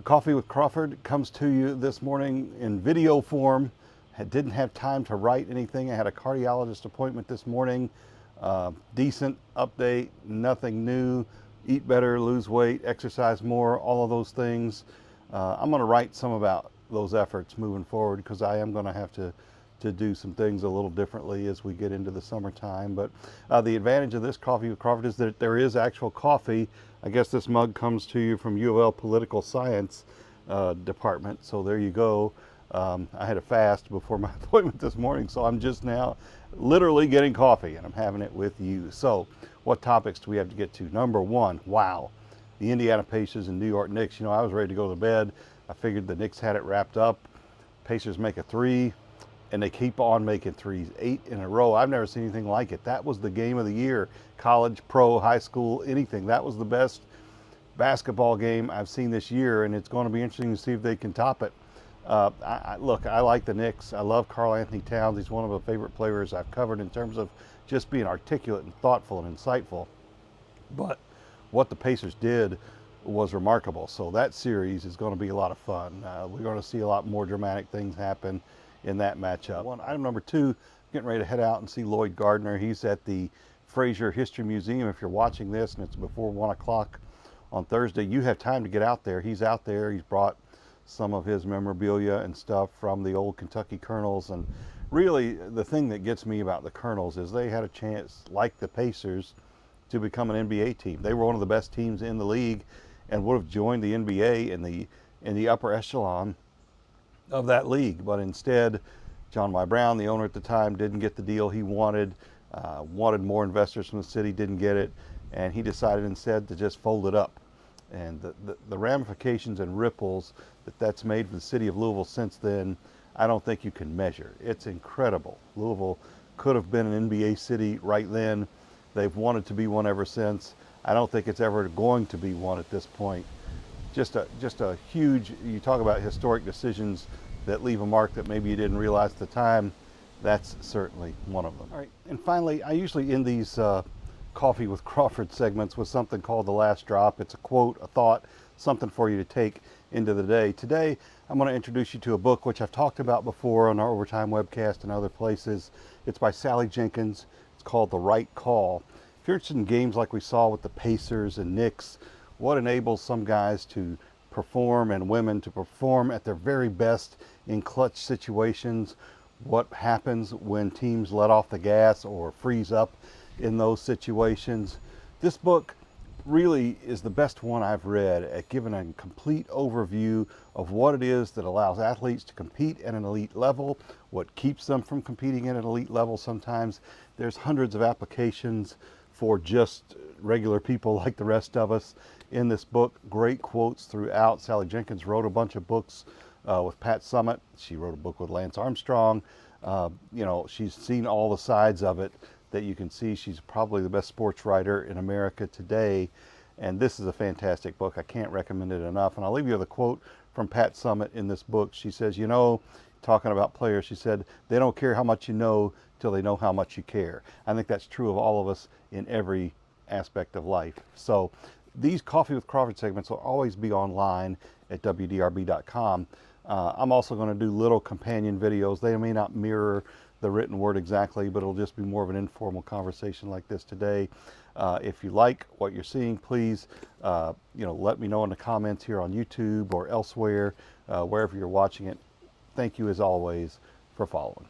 Coffee with Crawford comes to you this morning in video form. I didn't have time to write anything. I had a cardiologist appointment this morning. Decent update, nothing new. Eat better, lose weight, exercise more, all of those things. I'm going to write some about those efforts moving forward because I am going to have to do some things a little differently as we get into the summertime. But the advantage of this Coffee with Crawford is that there is actual coffee. I guess this mug comes to you from U of L Political Science Department. So there you go. I had a fast before my appointment this morning, so I'm just now literally getting coffee and I'm having it with you. So what topics do we have to get to? Number one, wow, the Indiana Pacers and New York Knicks. You know, I was ready to go to bed. I figured the Knicks had it wrapped up. Pacers make a three, and they keep on making threes, 8 in a row. I've never seen anything like it. That was the game of the year. College, pro, high school, anything. That was the best basketball game I've seen this year, and it's going to be interesting to see if they can top it. Look, I like the Knicks. I love Karl Anthony Towns. He's one of the favorite players I've covered in terms of just being articulate and thoughtful and insightful. But what the Pacers did was remarkable. So that series is going to be a lot of fun. We're going to see a lot more dramatic things happen in that matchup. Item number two, getting ready to head out and see Lloyd Gardner. He's at the Fraser History Museum. If you're watching this and it's before 1 o'clock on Thursday, you have time to get out there. He's out there. He's brought some of his memorabilia and stuff from the old Kentucky Colonels. And really, the thing that gets me about the Colonels is they had a chance, like the Pacers, to become an NBA team. They were one of the best teams in the league and would have joined the NBA in the upper echelon of that league. But instead, John Y. Brown, the owner at the time, didn't get the deal he wanted, wanted more investors from the city, didn't get it, and he decided instead to just fold it up. And the ramifications and ripples that's made for the city of Louisville since then, I don't think you can measure. It's incredible. Louisville could have been an NBA city right then. They've wanted to be one ever since. I don't think it's ever going to be one at this point. Just a huge, you talk about historic decisions that leave a mark that maybe you didn't realize at the time. That's certainly one of them. All right, and finally, I usually end these Coffee with Crawford segments with something called The Last Drop. It's a quote, a thought, something for you to take into the day. Today, I'm going to introduce you to a book which I've talked about before on our Overtime webcast and other places. It's by Sally Jenkins. It's called The Right Call. If you're interested in games like we saw with the Pacers and Knicks, what enables some guys to perform and women to perform at their very best in clutch situations, what happens when teams let off the gas or freeze up in those situations. This book really is the best one I've read at giving a complete overview of what it is that allows athletes to compete at an elite level, what keeps them from competing at an elite level sometimes. There's hundreds of applications for just regular people like the rest of us in this book. Great quotes throughout. Sally Jenkins wrote a bunch of books with Pat Summitt. She wrote a book with Lance Armstrong. You know, she's seen all the sides of it that you can see. She's probably the best sports writer in America today. And this is a fantastic book. I can't recommend it enough. And I'll leave you with a quote from Pat Summitt in this book. She says, you know, talking about players, she said, they don't care how much you know till they know how much you care. I think that's true of all of us in every aspect of life. So these Coffee with Crawford segments will always be online at WDRB.com. I'm also going to do little companion videos. They may not mirror the written word exactly, but it'll just be more of an informal conversation like this today. If you like what you're seeing, please let me know in the comments here on YouTube or elsewhere, wherever you're watching it. Thank you as always for following.